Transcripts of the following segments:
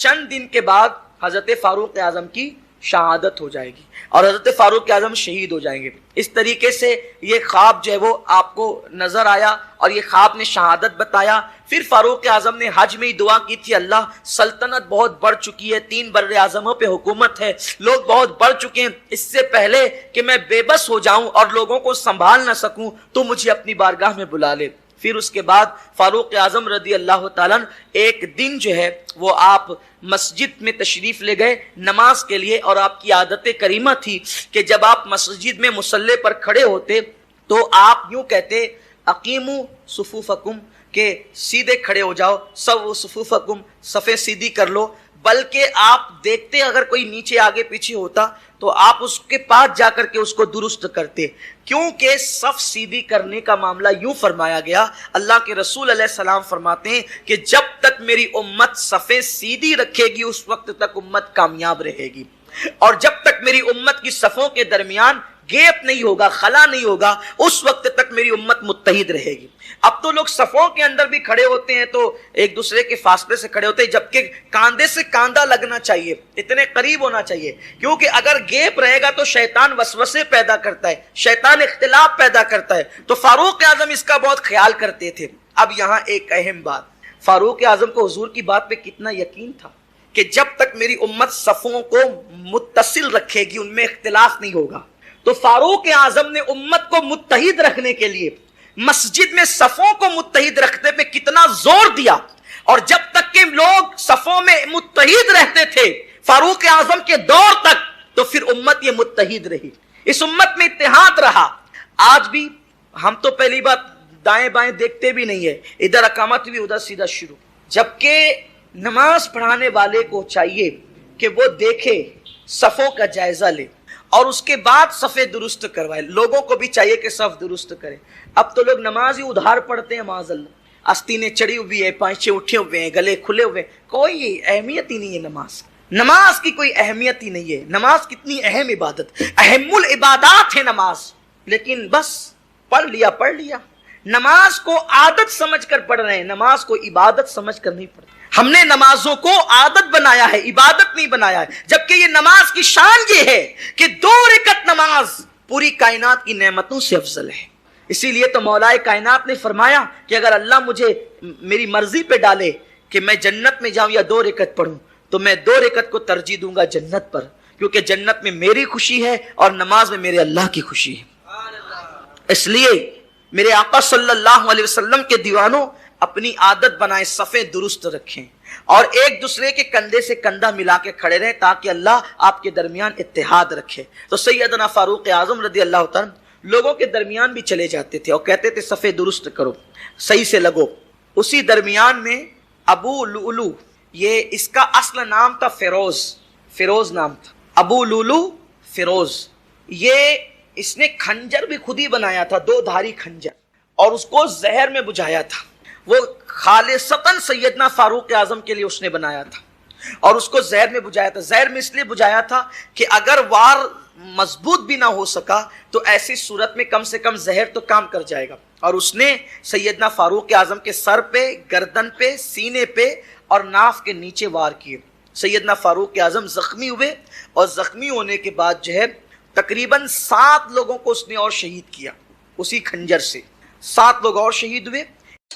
چند دن کے بعد حضرت فاروق اعظم کی شہادت ہو جائے گی اور حضرت فاروق اعظم شہید ہو جائیں گے۔ اس طریقے سے یہ خواب جو ہے وہ آپ کو نظر آیا اور یہ خواب نے شہادت بتایا۔ پھر فاروق اعظم نے حج میں ہی دعا کی تھی، اللہ سلطنت بہت بڑھ چکی ہے، 3 بر اعظموں پہ حکومت ہے، لوگ بہت بڑھ چکے ہیں، اس سے پہلے کہ میں بے بس ہو جاؤں اور لوگوں کو سنبھال نہ سکوں تو مجھے اپنی بارگاہ میں بلا لے۔ پھر اس کے بعد فاروق اعظم رضی اللہ تعالیٰ ایک دن جو ہے وہ آپ مسجد میں تشریف لے گئے نماز کے لیے، اور آپ کی عادت کریمہ تھی کہ جب آپ مسجد میں مصلی پر کھڑے ہوتے تو آپ یوں کہتے اقیموا صفوفکم، کہ سیدھے کھڑے ہو جاؤ، سو صفوفکم، صفیں سیدھی کر لو، بلکہ آپ دیکھتے اگر کوئی نیچے آگے پیچھے ہوتا تو آپ اس کے پاس جا کر کے اس کو درست کرتے، کیونکہ صف سیدھی کرنے کا معاملہ یوں فرمایا گیا، اللہ کے رسول علیہ السلام فرماتے ہیں کہ جب تک میری امت صفیں سیدھی رکھے گی اس وقت تک امت کامیاب رہے گی، اور جب تک میری امت کی صفوں کے درمیان گیپ نہیں ہوگا، خلا نہیں ہوگا، اس وقت تک میری امت متحد رہے گی۔ اب تو لوگ صفوں کے اندر بھی کھڑے ہوتے ہیں تو ایک دوسرے کے فاصلے سے کھڑے ہوتے ہیں، جبکہ کاندھے سے کاندھا لگنا چاہیے، اتنے قریب ہونا چاہیے، کیونکہ اگر گیپ رہے گا تو شیطان وسوسے پیدا کرتا ہے، شیطان اختلاف پیدا کرتا ہے، تو فاروق اعظم اس کا بہت خیال کرتے تھے۔ اب یہاں ایک اہم بات، فاروق اعظم کو حضور کی بات پہ کتنا یقین تھا کہ جب تک میری امت صفوں کو متصل رکھے گی ان میں اختلاف نہیں ہوگا، تو فاروق اعظم نے امت کو متحد رکھنے کے لیے مسجد میں صفوں کو متحد رکھنے پہ کتنا زور دیا، اور جب تک کہ لوگ صفوں میں متحد رہتے تھے فاروق اعظم کے دور تک تو پھر امت یہ متحد رہی، اس امت میں اتحاد رہا۔ آج بھی ہم تو پہلی بات دائیں بائیں دیکھتے بھی نہیں ہے، ادھر اقامت بھی ادھر سیدھا شروع، جبکہ نماز پڑھانے والے کو چاہیے کہ وہ دیکھے، صفوں کا جائزہ لے اور اس کے بعد صفیں درست کروائے، لوگوں کو بھی چاہیے کہ صف درست کرے۔ اب تو لوگ نماز ہی ادھار پڑھتے ہیں، معاذ اللہ، آستینیں چڑھی ہوئی ہے، پائچے اٹھے ہوئے ہیں، گلے کھلے ہوئے ہیں، کوئی اہمیت ہی نہیں ہے نماز کی کوئی اہمیت ہی نہیں ہے۔ نماز کتنی اہم عبادت، اہم العبادات ہے نماز، لیکن بس پڑھ لیا۔ نماز کو عادت سمجھ کر پڑھ رہے ہیں، نماز کو عبادت سمجھ کر نہیں پڑھتے۔ ہم نے نمازوں کو عادت بنایا ہے، عبادت نہیں بنایا ہے، جبکہ یہ نماز کی شان یہ ہے کہ 2 رکعت نماز پوری کائنات کی نعمتوں سے افضل ہے۔ اسی لیے تو مولا کائنات نے فرمایا کہ اگر اللہ مجھے میری مرضی پہ ڈالے کہ میں جنت میں جاؤں یا 2 رکعت پڑھوں تو میں 2 رکعت کو ترجیح دوں گا جنت پر، کیونکہ جنت میں میری خوشی ہے اور نماز میں میرے اللہ کی خوشی ہے۔ اس لیے میرے آقا صلی اللہ علیہ وسلم کے دیوانوں اپنی عادت بنائیں، صفیں درست رکھیں اور ایک دوسرے کے کندھے سے کندھا ملا کے کھڑے رہیں تاکہ اللہ آپ کے درمیان اتحاد رکھے۔ تو سیدنا فاروق اعظم رضی اللہ تعالیٰ لوگوں کے درمیان بھی چلے جاتے تھے اور کہتے تھے صفیں درست کرو، صحیح سے لگو۔ اسی درمیان میں ابو لؤلؤ، یہ اس کا اصل نام تھا فیروز نام تھا، ابو لؤلؤ فیروز، یہ اس نے کھنجر بھی خود ہی بنایا تھا، 2 دھاری کھنجر، اور اس کو زہر میں بجھایا تھا، وہ خالصتاً سیدنا فاروق اعظم کے لیے اس نے بنایا تھا اور اس کو زہر میں بجھایا تھا۔ زہر میں اس لیے بجھایا تھا کہ اگر وار مضبوط بھی نہ ہو سکا تو ایسی صورت میں کم سے کم زہر تو کام کر جائے گا، اور اس نے سیدنا فاروق اعظم کے سر پہ، گردن پہ، سینے پہ اور ناف کے نیچے وار کیے۔ سیدنا فاروق اعظم زخمی ہوئے اور زخمی ہونے کے بعد جو ہے تقریباً 7 لوگوں کو اس نے اور شہید کیا، اسی کھنجر سے 7 لوگ اور شہید ہوئے۔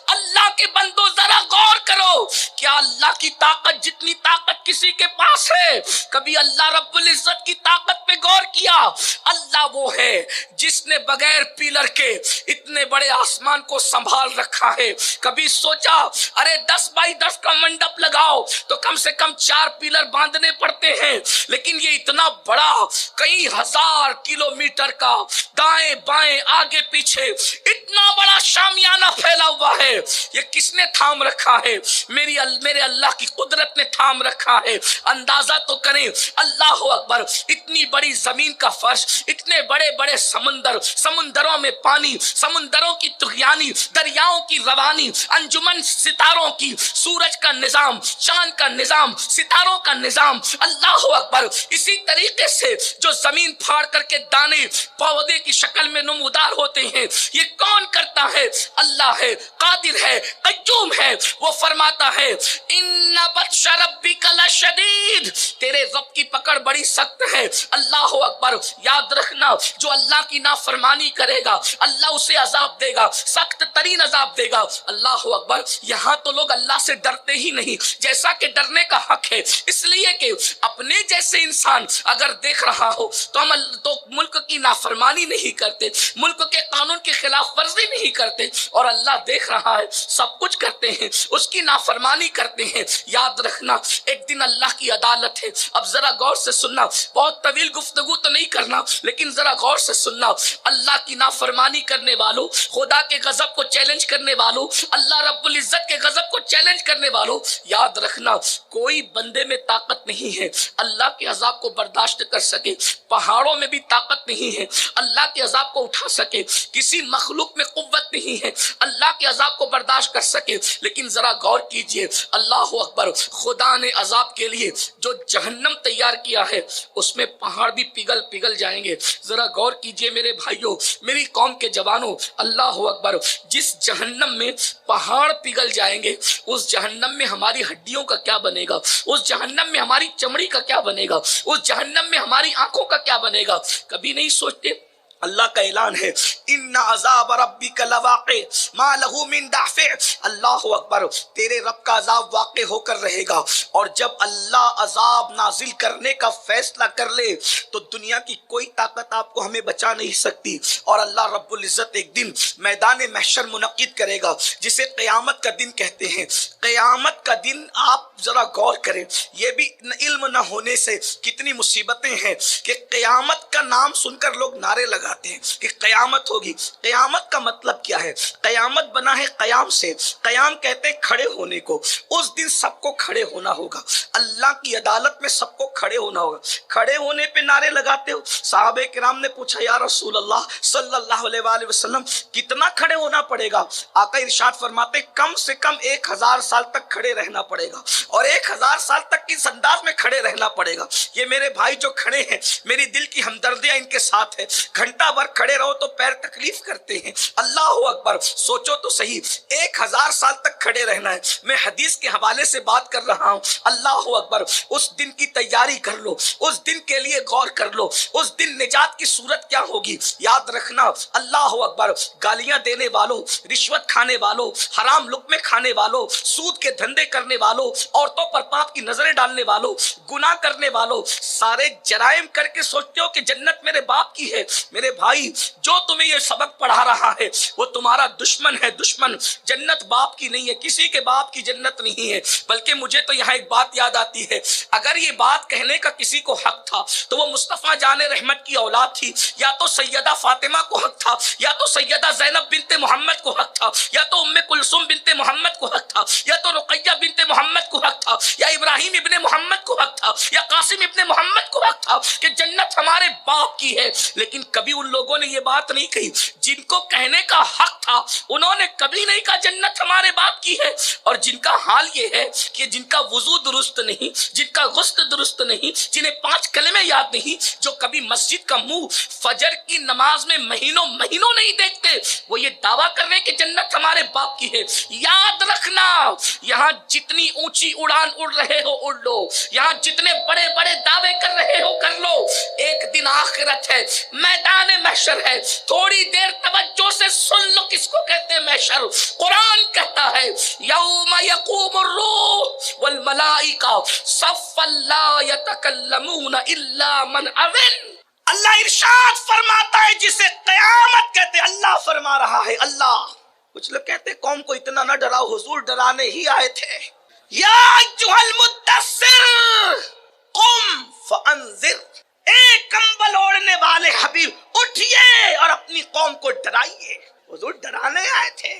اللہ کے بندو ذرا غور کرو، کیا اللہ کی طاقت جتنی طاقت کسی کے پاس ہے، کبھی اللہ رب العزت کی طاقت پہ غور کیا؟ اللہ وہ ہے جس نے بغیر پیلر کے اتنے بڑے آسمان کو سنبھال رکھا ہے۔ کبھی سوچا ارے 10x10 کا منڈپ لگاؤ تو کم سے کم 4 پیلر باندھنے پڑتے ہیں، لیکن یہ اتنا بڑا کئی ہزار کلومیٹر کا دائیں بائیں آگے پیچھے اتنا بڑا شامیانہ پھیلا ہوا ہے، یہ کس نے تھام رکھا ہے؟ میرے اللہ کی قدرت نے تھام رکھا ہے۔ اندازہ تو کریں، اللہ اکبر، اتنی بڑی زمین کا فرش، اتنے بڑے بڑے سمندر، سمندروں میں پانی، سمندروں کی طغیانی، دریاؤں کی روانی، انجمن ستاروں کی، سورج کا نظام، چاند کا نظام، ستاروں کا نظام، اللہ اکبر۔ اسی طریقے سے جو زمین پھاڑ کر کے دانے پودے کی شکل میں نمودار ہوتے ہیں، یہ کون کرتا ہے؟ اللہ ہے، قادر ہے، قیوم ہے، وہ فرماتا ہے ان بطش ربک لشدید، تیرے رب کی پکڑ بڑی سخت ہے۔ اللہ اکبر، یاد رکھنا جو اللہ کی نافرمانی کرے گا اللہ اسے عذاب دے گا، سخت ترین عذاب دے گا۔ اللہ اکبر، یہاں تو لوگ اللہ سے ڈرتے ہی نہیں، جیسا کہ ڈرنے کا حق ہے، اس لیے کہ اپنے جیسے انسان اگر دیکھ رہا ہو تو ہم تو ملک کی نافرمانی نہیں کرتے، ملک کے قانون کی خلاف ورزی نہیں کرتے، اور اللہ دیکھ رہا ہے سب کچھ کرتے ہیں، اس کی نافرمانی کرتے ہیں۔ یاد رکھنا ایک دن اللہ کی عدالت ہے۔ اب ذرا غور سے سننا، بہت طویل گفتگو تو نہیں کرنا لیکن ذرا غور سے سننا۔ اللہ کی نافرمانی کرنے والوں، خدا کے غضب کو چیلنج کرنے والوں، اللہ رب العزت کے غضب کو چیلنج کرنے والوں، یاد رکھنا کوئی بندے میں طاقت نہیں ہے اللہ کے عذاب کو برداشت کر سکے، پہاڑوں میں بھی طاقت نہیں ہے اللہ کے عذاب کو اٹھا سکے، کسی مخلوق میں قوت نہیں ہے اللہ کے عذاب کو برداشت کر سکے۔ لیکن ذرا غور کیجئے، اللہ اکبر، خدا نے عذاب کے لیے جو جہنم تیار کیا ہے اس میں پہاڑ بھی پگھل پگھل جائیں گے۔ ذرا غور کیجئے میرے بھائیوں، میری قوم کے جوانوں، اللہ اکبر، جس جہنم میں پہاڑ پگھل جائیں گے اس جہنم میں ہماری ہڈیوں کا کیا بنے گا، اس جہنم میں ہماری چمڑی کا کیا بنے گا، اس جہنم میں ہماری آنکھوں کا کیا بنے گا؟ کبھی نہیں سوچتے؟ اللہ کا اعلان ہے ان عذاب ربک لواقع ما له من دافع۔ اللہ اکبر، تیرے رب کا عذاب واقع ہو کر رہے گا، اور جب اللہ عذاب نازل کرنے کا فیصلہ کر لے تو دنیا کی کوئی طاقت آپ کو ہمیں بچا نہیں سکتی۔ اور اللہ رب العزت ایک دن میدان محشر منعقد کرے گا جسے قیامت کا دن کہتے ہیں۔ قیامت کا دن آپ ذرا غور کریں، یہ بھی علم نہ ہونے سے کتنی مصیبتیں ہیں کہ قیامت کا نام سن کر لوگ نعرے لگاتے ہیں کہ قیامت ہوگی۔ قیامت کا مطلب کیا ہے؟ قیامت بنا ہے قیام سے، قیام کہتے ہیں کھڑے ہونے کو۔ اس دن سب کو کھڑے ہونا ہوگا، اللہ کی عدالت میں سب کو کھڑے ہونا ہوگا۔ کھڑے ہونے پہ نعرے لگاتے ہو؟ صحابہ کرام نے پوچھا یا رسول اللہ صلی اللہ علیہ وآلہ وسلم کتنا کھڑے ہونا پڑے گا؟ آقا ارشاد فرماتے کم سے کم 1000 سال تک کھڑے رہنا پڑے گا، اور 1000 سال تک اس انداز میں کھڑے رہنا پڑے گا۔ یہ میرے بھائی جو کھڑے ہیں، میری دل کی ہمدردیاں ان کے ساتھ ہے۔ گھنٹہ بھر کھڑے رہو تو پیر تکلیف کرتے ہیں۔ اللہ اکبر، سوچو تو صحیح، 1000 سال تک کھڑے رہنا ہے۔ میں حدیث کے حوالے سے بات کر رہا ہوں۔ اللہ اکبر، اس دن کی تیاری کر لو، اس دن کے لیے غور کر لو، اس دن نجات کی صورت کیا ہوگی۔ یاد رکھنا، اللہ اکبر، گالیاں دینے والوں، رشوت کھانے والوں، حرام لقمے کھانے والوں، سود کے دھندے کرنے والوں، عورتوں پر پاپ کی نظریں ڈالنے والوں، گناہ کرنے والوں، سارے جرائم کر کے سوچتے ہو کہ جنت میرے باپ کی ہے۔ میرے بھائی، جو تمہیں یہ سبق پڑھا رہا ہے وہ تمہارا دشمن ہے، دشمن۔ جنت باپ کی نہیں ہے، کسی کے باپ کی جنت نہیں ہے۔ بلکہ مجھے تو یہاں ایک بات یاد آتی ہے، اگر یہ بات کہنے کا کسی کو حق تھا تو وہ مصطفیٰ جان رحمت کی اولاد تھی، یا تو سیدہ فاطمہ کو حق تھا، یا تو سیدہ زینب بنت محمد کو حق تھا، یا تو ام کلثوم بنت محمد کو حق تھا، یا تو رقیہ بنت محمد کو حق تھا، یا ابراہیم ابن محمد کو حق تھا، یا قاسم ابن محمد کو حق تھا کہ جنت ہمارے باپ کی ہے۔ لیکن کبھی ان لوگوں نے یہ بات نہیں کہی، جن کو کہنے کا حق تھا انہوں نے کبھی نہیں کہا جنت ہمارے باپ کی ہے۔ اور جن کا حال یہ ہے کہ جن کا وضو درست نہیں، جن کا غسل درست نہیں، جنہیں 5 کلمے یاد نہیں، جو کبھی مسجد کا منہ فجر کی نماز میں مہینوں مہینوں نہیں دیکھتے، وہ یہ دعویٰ کر رہے کہ جنت ہمارے باپ کی ہے۔ یاد رکھنا، یہاں جتنی اونچی اڑان اڑ رہے ہو اڑ لو، یہاں جتنے بڑے بڑے دعوے کر رہے ہو کر لو، ایک دن آخرت ہے، میدان محشر ہے۔ تھوڑی دیر توجہ سے سن لو کس کو کہتے ہیں محشر۔ قرآن کہتا ہے یوم یقوم الروح والملائکہ صفا لا یتکلمون الا من اذن۔ اللہ ارشاد فرماتا ہے جسے قیامت کہتے ہیں، اللہ فرما رہا ہے۔ اللہ، کچھ لوگ کہتے ہیں قوم کو اتنا نہ ڈراؤ، حضور ڈرانے ہی آئے تھے۔ یا ایھا المدثر قم فانذر، اے کمبل اوڑھنے والے حبیب اٹھئے اور اپنی قوم کو ڈرائیے۔ حضور ڈرانے آئے تھے،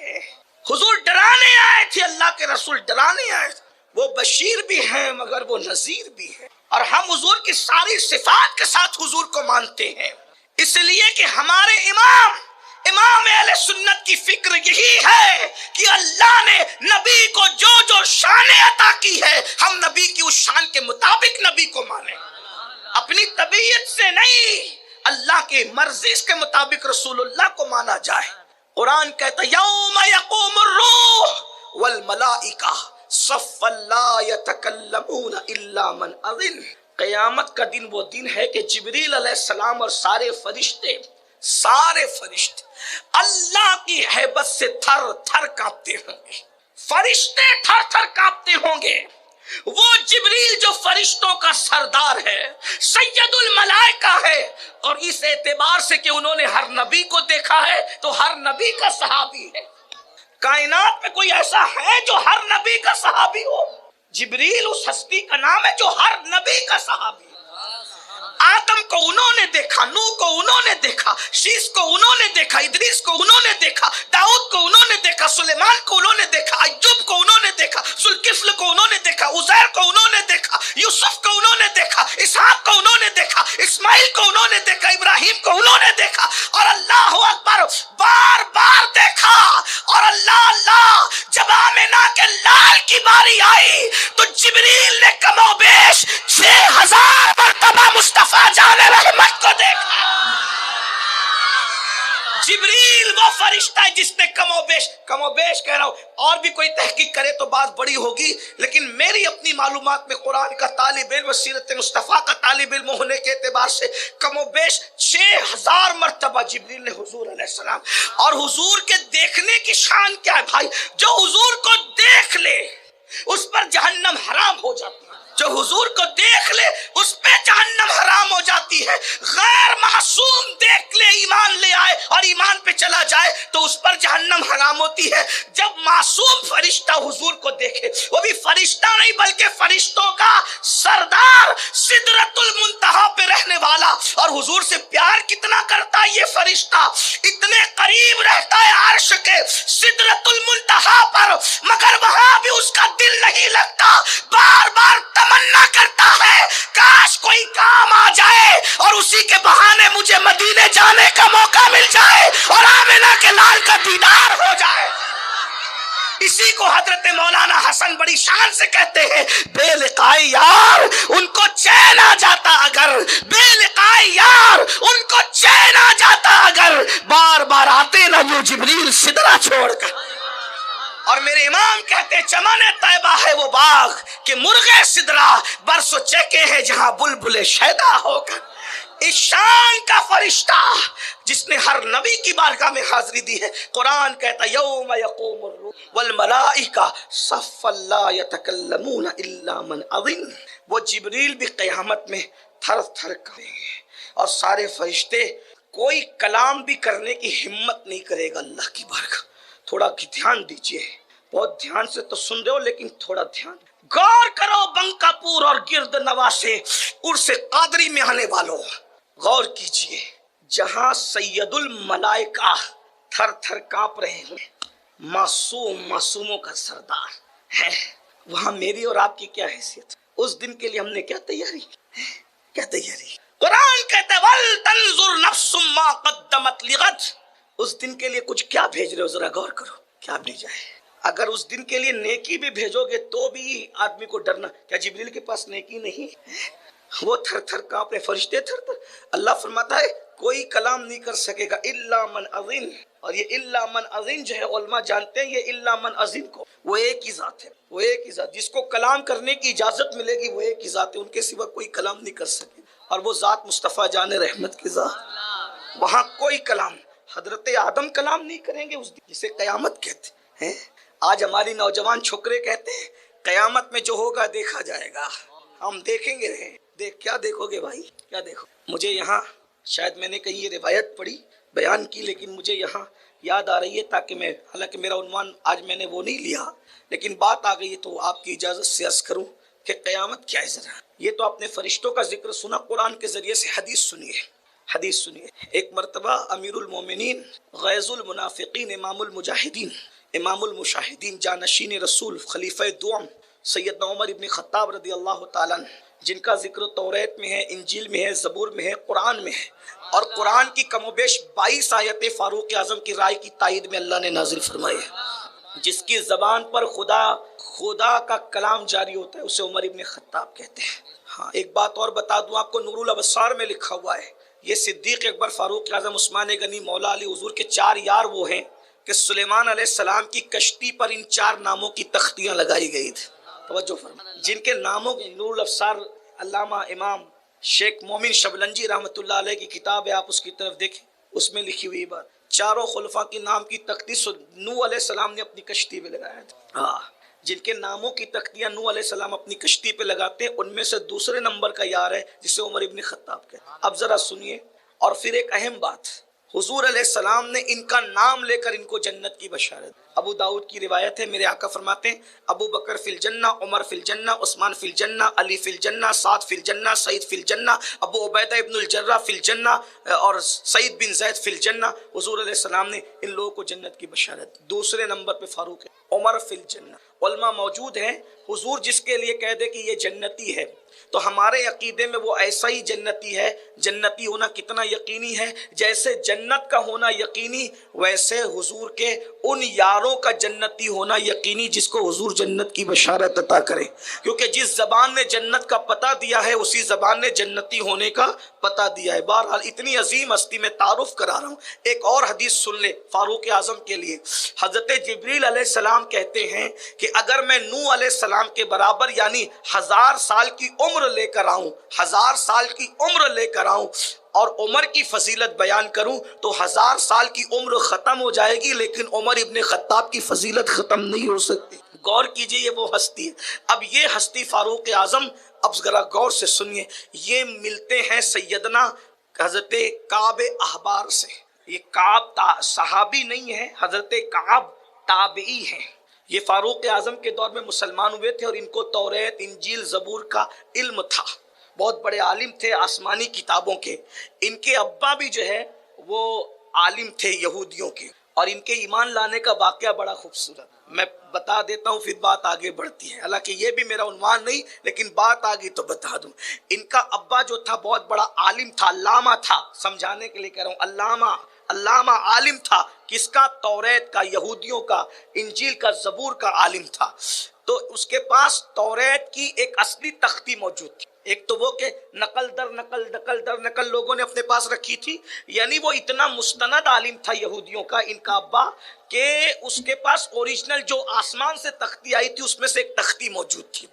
حضور ڈرانے آئے تھے، اللہ کے رسول ڈرانے آئے تھے۔ وہ بشیر بھی ہیں مگر وہ نذیر بھی ہیں، اور ہم حضور کی ساری صفات کے ساتھ حضور کو مانتے ہیں، اس لیے کہ ہمارے امام اہل سنت کی فکر یہی ہے کہ اللہ نے نبی کو جو جو شان عطا کی ہے ہم نبی کی اس شان کے مطابق نبی کو مانیں، اپنی طبیعت سے نہیں، اللہ کے مرضی کے مطابق رسول اللہ کو مانا جائے۔ قرآن کہتا ہے یوم یقوم الروح، والملائکہ صفا لا یتکلمون الا من اذن. قیامت کا دن وہ دن ہے کہ جبریل علیہ السلام اور سارے فرشتے اللہ کی ہیبت سے تھر تھر کانپتے ہوں گے. فرشتے تھر تھر کانپتے ہوں گے. وہ جبریل جو فرشتوں کا سردار ہے، سید الملائکہ ہے، اور اس اعتبار سے کہ انہوں نے ہر نبی کو دیکھا ہے تو ہر نبی کا صحابی ہے. کائنات میں کوئی ایسا ہے جو ہر نبی کا صحابی ہو؟ جبریل اس ہستی کا نام ہے جو ہر نبی کا صحابی ہے. آدم کو انہوں نے دیکھا، نوح کو انہوں نے دیکھا، شیس کو انہوں نے دیکھا، ادریس کو انہوں نے دیکھا، داؤد کو انہوں نے دیکھا، سلیمان کو انہوں نے دیکھا، ایوب کو انہوں نے دیکھا، ذوالکفل کو انہوں نے دیکھا، عزیر کو انہوں نے دیکھا، یوسف کو انہوں نے دیکھا، اسحاق کو انہوں نے دیکھا، اسماعیل کو انہوں نے دیکھا، ابراہیم کو انہوں نے دیکھا. اور اللہ اکبر بار بار دیکھا. اور اللہ جب آمنہ کے لال کی باری آئی تو جبریل نے کم و بیش 6000 مرتبہ مصطفیٰ جان رحمت کو دیکھا. جبریل وہ فرشتہ ہے جس نے کم و بیش کہہ رہا ہوں، اور بھی کوئی تحقیق کرے تو بات بڑی ہوگی، لیکن میری اپنی معلومات میں قرآن کا طالب علم، سیرت مصطفیٰ کا طالب علم ہونے کے اعتبار سے کم و بیش 6000 مرتبہ جبریل نے حضور علیہ السلام. اور حضور کے دیکھنے کی شان کیا ہے بھائی؟ جو حضور کو دیکھ لے اس پر جہنم حرام ہو جاتی ہے. جو حضور کو دیکھ لے اس پہ جہنم حرام ہو جاتی ہے. غیر معصوم دیکھ لے، ایمان لے آئے اور ایمان پہ چلا جائے تو اس پر جہنم حرام ہوتی ہے. جب معصوم فرشتہ حضور کو دیکھے، وہ بھی فرشتہ نہیں بلکہ فرشتوں کا سردار، سدرۃ المنتہا پہ رہنے والا، اور حضور سے پیار کتنا کرتا ہے یہ فرشتہ، اتنے قریب رہتا ہے عرش کے سدرۃ المنتہا پر، مگر وہاں بھی اس کا دل نہیں لگتا. بار بار تمنا کرتا ہے کاش کوئی کام آ جائے اور اسی کے بہانے مجھے مدینے جانے کا موقع مل جائے اور آمنہ کے لال کا دیدار ہو جائے. اسی کو حضرت مولانا حسن بڑی شان سے کہتے ہیں، بے لقائی یار ان کو چین آ جاتا اگر، بے لقائی یار ان کو چین آ جاتا اگر، بار بار آتے نہ یوں جبریل سدرہ چھوڑ کر. اور میرے امام کہتے چمن طیبہ ہے وہ باغ کہ مرغ سدرہ برس و چکے ہیں جہاں بلبل شیدا ہو کر. اس شان کا فرشتہ جس نے ہر نبی کی بارگاہ میں حاضری دی ہے. قرآن کہتا یوم یقوم الروح والملائکہ صفا لا یتکلمون الا من اذن. وہ جبریل بھی قیامت میں تھر تھر کریں گے اور سارے فرشتے کوئی کلام بھی کرنے کی ہمت نہیں کرے گا اللہ کی بارگاہ. تھوڑا دھیان دیجئے، بہت دھیان سے تو سن رہے ہو لیکن تھوڑا دھیان غور کرو. بنکاپور اور گرد نواسے عرس قادری میں آنے والوں غور کیجئے، جہاں سید الملائکہ تھر تھر کانپ رہے ہیں، معصوموں کا سردار ہے، وہاں میری اور آپ کی کیا حیثیت؟ اس دن کے لیے ہم نے کیا تیاری؟ قرآن کہتا ہے وَلْتَنْظُرْ نَفْسٌ مَا قَدَّمَتْ لِغَدٍ. اس دن کے لیے کچھ کیا بھیج رہے ہو، ذرا غور کرو کیا بھیجا ہے. اگر اس دن کے لیے نیکی بھی بھیجو گے تو بھی آدمی کو ڈرنا. کیا جبریل کے پاس نیکی نہیں؟ وہ تھر تھر کانپ رہے، فرشتے تھر تھر. اللہ فرماتا ہے کوئی کلام نہیں کر سکے گا الا من اذن. اور یہ الا من اذن جو ہے علماء جانتے ہیں یہ الا من اذن کو وہ ایک ہی ذات ہے، وہ ایک ہی ذات جس کو کلام کرنے کی اجازت ملے گی وہ ایک ہی ذات ہے، ان کے سوا کوئی کلام نہیں کر سکے. اور وہ ذات مصطفیٰ جان رحمت کی ذات، وہاں کوئی کلام. حضرت آدم کلام نہیں کریں گے اس دن جسے قیامت کہتے ہیں. آج ہماری نوجوان چھوکرے کہتے ہیں قیامت میں جو ہوگا دیکھا جائے گا، ہم دیکھیں گے. کیا دیکھو گے بھائی، کیا دیکھو؟ مجھے یہاں شاید میں نے کہیں یہ روایت پڑھی بیان کی لیکن مجھے یہاں یاد آ رہی ہے تاکہ میں، حالانکہ میرا عنوان آج میں نے وہ نہیں لیا لیکن بات آ گئی ہے تو آپ کی اجازت سے عرض کروں کہ قیامت کیا ہے. ذرا یہ تو آپ نے فرشتوں کا ذکر سنا، قرآن کے ذریعے سے حدیث سنیے. ایک مرتبہ امیر المومنین غیظ المنافقین امام المجاہدین امام المشاہدین جانشین رسول خلیفہ دوم سیدنا عمر ابن خطاب رضی اللہ تعالیٰ عنہ، جن کا ذکر توریت میں ہے، انجیل میں ہے، زبور میں ہے، قرآن میں ہے، اور قرآن کی کم و بیش 22 آیتیں فاروق اعظم کی رائے کی تائید میں اللہ نے نازل فرمائی ہے. جس کی زبان پر خدا کا کلام جاری ہوتا ہے اسے عمر ابن خطاب کہتے ہیں. ہاں ایک بات اور بتا دوں آپ کو، نور الابصار میں لکھا ہوا ہے یہ صدیق اکبر، فاروق اعظم، عثمان غنی، مولا علی، حضور کے 4 یار وہ ہیں کہ سلیمان علیہ السلام کی کشتی پر ان 4 ناموں کی تختیاں لگائی گئی تھی. توجہ فرمائیں، جن کے ناموں کے نور الافسار علامہ امام شیخ مومن شبلنجی رحمۃ اللہ علیہ کی کتاب ہے، آپ اس کی طرف دیکھیں، اس میں لکھی ہوئی بات، چاروں خلفاء کی نام کی تختی نوح علیہ السلام نے اپنی کشتی پہ لگایا تھا. جن کے ناموں کی تختیاں نوح علیہ السلام اپنی کشتی پہ لگاتے ہیں، ان میں سے دوسرے نمبر کا یار ہے جسے عمر ابن خطاب کہتے ہیں. اب ذرا سنیے، اور پھر ایک اہم بات، حضور علیہ السلام نے ان کا نام لے کر ان کو جنت کی بشارت. ابو داؤد کی روایت ہے، میرے آقا فرماتے ہیں ابو بکر فی الجنہ، عمر فی الجنہ، عثمان فی الجنہ، علی فی الجنہ، سعد فی الجنہ، سعید فی الجنہ، ابو عبیدہ ابن الجرہ فی الجنہ، اور سعید بن زید فی الجنہ. حضور علیہ السلام نے ان لوگوں کو جنت کی بشارت. دوسرے نمبر پہ فاروق ہے، عمر فی الجنہ. علماء موجود ہیں، حضور جس کے لیے کہہ دے کہ یہ جنتی ہے تو ہمارے عقیدے میں وہ ایسا ہی جنتی ہے. جنتی ہونا کتنا یقینی ہے، جیسے جنت کا ہونا یقینی، ویسے حضور کے ان یاروں کا جنتی ہونا یقینی جس کو حضور جنت کی بشارت عطا کرے. کیونکہ جس زبان نے جنت کا پتہ دیا ہے اسی زبان نے جنتی ہونے کا پتہ دیا ہے. بہرحال اتنی عظیم ہستی میں تعارف کرا رہا ہوں. ایک اور حدیث سن لے فاروق اعظم کے لیے. حضرت جبریل علیہ السلام کہتے ہیں کہ اگر میں نوح علیہ السلام کے برابر یعنی 1000 سال کی عمر لے کر آؤں، 1000 سال کی عمر لے کر آؤں اور عمر کی فضیلت بیان کروں تو 1000 سال کی عمر ختم ہو جائے گی، لیکن عمر ابن خطاب کی فضیلت ختم نہیں ہو سکتی. غور کیجئے، یہ وہ ہستی ہے. اب یہ ہستی فاروق اعظم، اب ذرا غور سے سنیے، یہ ملتے ہیں سیدنا حضرت کعب احبار سے. یہ کعب صحابی نہیں ہے، حضرت کعب تابعی ہیں. یہ فاروق اعظم کے دور میں مسلمان ہوئے تھے اور ان کو توریت، انجیل، زبور کا علم تھا. بہت بڑے عالم تھے آسمانی کتابوں کے. ان کے ابا بھی جو ہے وہ عالم تھے یہودیوں کے، اور ان کے ایمان لانے کا واقعہ بڑا خوبصورت میں بتا دیتا ہوں، پھر بات آگے بڑھتی ہے. حالانکہ یہ بھی میرا عنوان نہیں، لیکن بات آگئی تو بتا دوں. ان کا ابا جو تھا بہت بڑا عالم تھا، علامہ تھا، سمجھانے کے لیے کہہ رہا ہوں، علامہ عالم تھا. کس کا؟ توریت کا، یہودیوں کا، انجیل کا، زبور کا عالم تھا. تو اس کے پاس توریت کی ایک اصلی تختی موجود تھی. ایک تو وہ کہ نقل در نقل لوگوں نے اپنے پاس رکھی تھی، یعنی وہ اتنا مستند عالم تھا یہودیوں کا ان کا ابا کہ اس کے پاس اوریجنل جو آسمان سے تختی آئی تھی اس میں سے ایک تختی موجود تھی.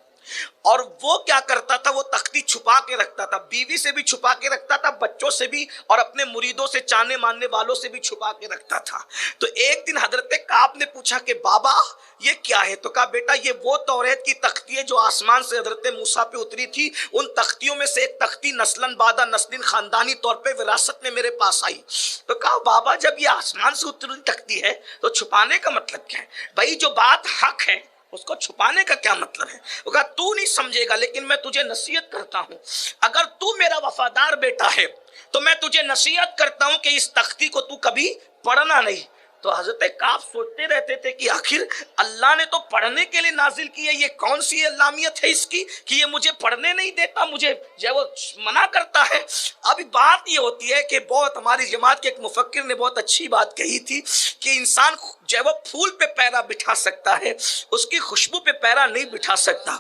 اور وہ کیا کرتا تھا، وہ تختی چھپا کے رکھتا تھا، بیوی سے بھی چھپا کے رکھتا تھا، بچوں سے بھی، اور اپنے مریدوں سے، چاہنے ماننے والوں سے بھی چھپا کے رکھتا تھا. تو ایک دن حضرت کعب نے پوچھا کہ بابا یہ کیا ہے؟ تو کہا بیٹا یہ وہ توریت کی تختی ہے جو آسمان سے حضرت موسیٰ پہ اتری تھی. ان تختیوں میں سے ایک تختی نسلاً بعد نسلاً خاندانی طور پہ وراثت میں میرے پاس آئی. تو کہا بابا جب یہ آسمان سے اتری تختی ہے تو چھپانے کا مطلب کیا ہے؟ بھائی جو بات حق ہے اس کو چھپانے کا کیا مطلب ہے؟ وہ کہا تو نہیں سمجھے گا، لیکن میں تجھے نصیحت کرتا ہوں، اگر تو میرا وفادار بیٹا ہے تو میں تجھے نصیحت کرتا ہوں کہ اس تختی کو تو کبھی پڑھنا نہیں. تو حضرت کعب سوچتے رہتے تھے کہ آخر اللہ نے تو پڑھنے کے لیے نازل کی ہے، یہ کون سی علامت ہے اس کی کہ یہ مجھے پڑھنے نہیں دیتا، مجھے جو ہے وہ منع کرتا ہے. اب بات یہ ہوتی ہے کہ بہت ہماری جماعت کے ایک مفکر نے بہت اچھی بات کہی تھی کہ انسان جو ہے وہ پھول پہ پیرا بٹھا سکتا ہے، اس کی خوشبو پہ پیرا نہیں بٹھا سکتا.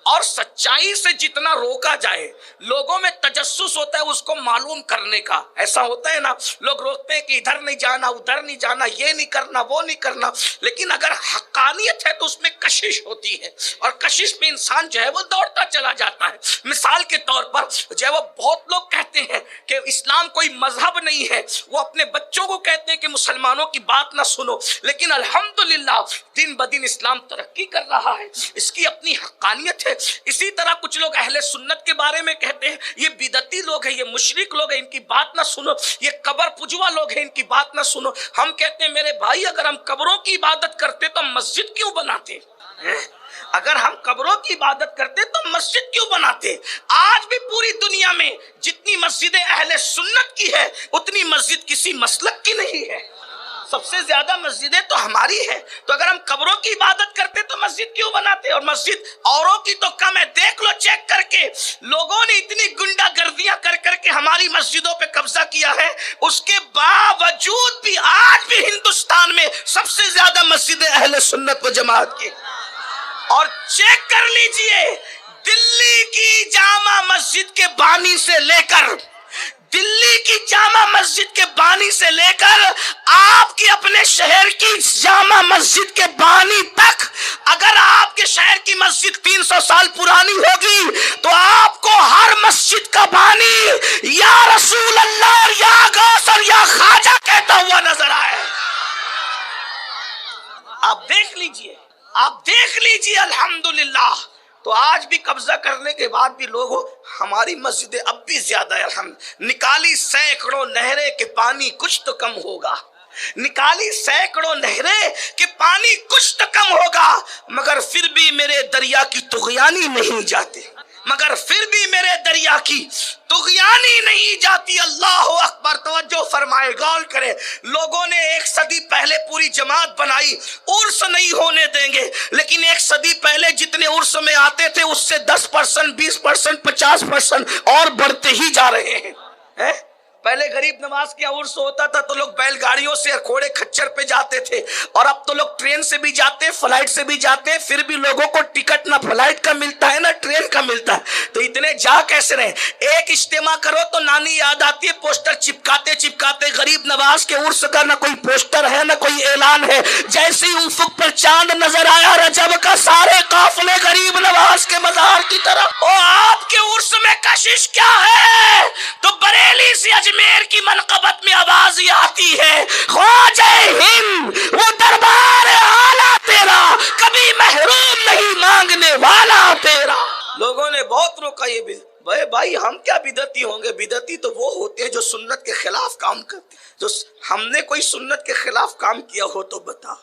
اور سچائی سے جتنا روکا جائے، لوگوں میں تجسس ہوتا ہے اس کو معلوم کرنے کا. ایسا ہوتا ہے نا، لوگ روکتے ہیں کہ ادھر نہیں جانا، ادھر نہیں جانا، یہ نہیں کرنا، وہ نہیں کرنا. لیکن اگر حقانیت ہے تو اس میں کشش ہوتی ہے، اور کشش میں انسان جو ہے وہ دوڑتا چلا جاتا ہے. مثال کے طور پر جو ہے وہ بہت لوگ کہتے ہیں کہ اسلام کوئی مذہب نہیں ہے، وہ اپنے بچوں کو کہتے ہیں کہ مسلمانوں کی بات نہ سنو. لیکن الحمدللہ دن بدن اسلام ترقی کر رہا ہے، اس کی اپنی حقانیت ہے. اسی طرح کچھ لوگ اہل سنت کے بارے میں کہتے ہیں یہ بدعتی لوگ ہیں، یہ مشرک لوگ ہیں، ان کی بات نہ سنو، یہ قبر پجوا لوگ ہیں، ان کی بات نہ سنو. ہم کہتے ہیں میرے بھائی اگر ہم قبروں کی عبادت کرتے تو مسجد کیوں بناتے؟ اگر ہم قبروں کی عبادت کرتے تو مسجد کیوں بناتے؟ آج بھی پوری دنیا میں جتنی مسجدیں اہل سنت کی ہے اتنی مسجد کسی مسلک کی نہیں ہے. سب سے زیادہ مسجدیں تو ہماری ہے. تو اگر ہم قبروں کی عبادت کرتے تو مسجد کیوں بناتے؟ اور مسجد اوروں کی تو کم ہے، دیکھ لو چیک کر کے. لوگوں نے اتنی گنڈا گردیاں کر کے ہماری مسجدوں پہ قبضہ کیا ہے، اس کے باوجود بھی آج بھی ہندوستان میں سب سے زیادہ مسجدیں اہل سنت و جماعت کی. اور چیک کر لیجئے، دلی کی جامع مسجد کے بانی سے لے کر دلی کی جامع مسجد کے بانی سے لے کر آپ کی اپنے شہر کی جامع مسجد کے بانی تک، اگر آپ کے شہر کی مسجد 300 سال پرانی ہوگی تو آپ کو ہر مسجد کا بانی یا رسول اللہ اور یا غوث اور یا خواجہ کہتا ہوا نظر آئے۔ آپ دیکھ لیجئے، آپ دیکھ لیجئے، الحمدللہ۔ تو آج بھی قبضہ کرنے کے بعد بھی لوگ ہماری مسجدیں اب بھی زیادہ ہے، الحمد، نکالی سینکڑوں نہریں کہ پانی کچھ تو کم ہوگا، نکالی سینکڑوں نہریں کہ پانی کچھ تو کم ہوگا، مگر پھر بھی میرے دریا کی طغیانی نہیں جاتی، مگر پھر بھی میرے دریا کی طغیانی نہیں جاتی۔ اللہ اکبر، توجہ فرمائے، غور کریں۔ لوگوں نے 1 صدی پہلے پوری جماعت بنائی، عرس نہیں ہونے دیں گے، لیکن 1 صدی پہلے جتنے عرس میں آتے تھے اس سے 10%، 20%، 50% اور بڑھتے ہی جا رہے ہیں۔ پہلے غریب نواز کے عرس ہوتا تھا تو لوگ بیل گاڑیوں سے گھوڑے کھچر پہ جاتے تھے، اور اب تو لوگ ٹرین سے بھی جاتے ہیں، فلائٹ سے بھی جاتے ہیں، پھر بھی لوگوں کو ٹکٹ نہ فلائٹ کا ملتا ہے نہ ٹرین کا ملتا ہے، تو اتنے جا کیسے رہے؟ ایک اجتماع کرو تو نانی یاد آتی ہے، پوسٹر چپکاتے چپکاتے غریب نواز کے عرس کا نہ کوئی پوسٹر ہے نہ کوئی اعلان ہے۔ جیسے ہی افق پر چاند نظر آیا رجب کا، سارے قافلے غریب نواز کے مزار کی طرف۔ اور آپ کے عرس میں کشش کیا ہے؟ تو بریلی سے اجمیر کی منقبت میں آواز یہ آتی ہے، خواجہ ہند وہ دربار اعلیٰ تیرا، کبھی محروم نہیں مانگنے والا تیرا۔ لوگوں نے بہت روکا یہ بھی، بھائی ہم کیا بدعتی ہوں گے؟ بدعتی تو وہ ہوتے ہیں جو سنت کے خلاف کام کرتے ہیں۔ جو ہم نے کوئی سنت کے خلاف کام کیا ہو تو بتا۔